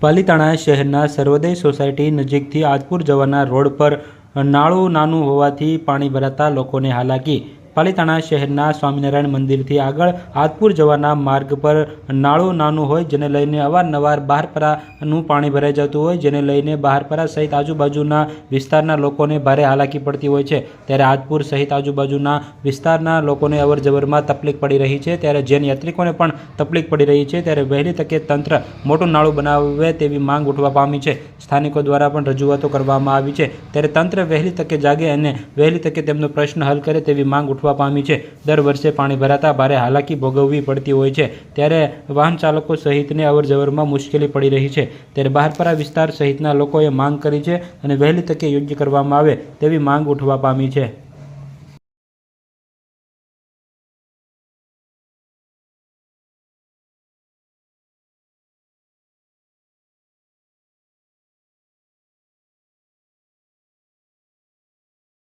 પાલિતાણા શહેરના સર્વોદય સોસાયટી નજીકથી આદપુર જવાના રોડ પર નાળું નાનું હોવાથી પાણી ભરાતા લોકોને હાલાકી। પાલિતાણા શહેરના સ્વામિનારાયણ મંદિરથી આગળ આદપુર જવાના માર્ગ પર નાળું નાનું હોય જેને લઈને અવારનવાર બહારપરાનું પાણી ભરાઈ જતું હોય, જેને લઈને બહારપરા સહિત આજુબાજુના વિસ્તારના લોકોને ભારે હાલાકી પડતી હોય છે। ત્યારે આદપુર સહિત આજુબાજુના વિસ્તારના લોકોને અવરજવરમાં તકલીફ પડી રહી છે, ત્યારે જૈન યાત્રિકોને પણ તકલીફ પડી રહી છે। ત્યારે વહેલી તકે તંત્ર મોટું નાળું બનાવે તેવી માંગ ઉઠવા પામી છે। સ્થાનિકો દ્વારા પણ રજૂઆતો કરવામાં આવી છે, ત્યારે તંત્ર વહેલી તકે જાગે અને વહેલી તકે તેમનો પ્રશ્ન હલ કરે તેવી માંગ ઉઠવા પામી છે। દર વર્ષે પાણી ભરાતા ભારે હાલાકી ભોગવવી પડતી હોય છે, ત્યારે વાહન ચાલકો સહિતને અવરજવરમાં મુશ્કેલી પડી રહી છે। ત્યારે બહારપરા વિસ્તાર સહિતના લોકોએ માંગ કરી છે અને વહેલી તકે યોગ્ય કરવામાં આવે તેવી માંગ ઉઠવા પામી છે।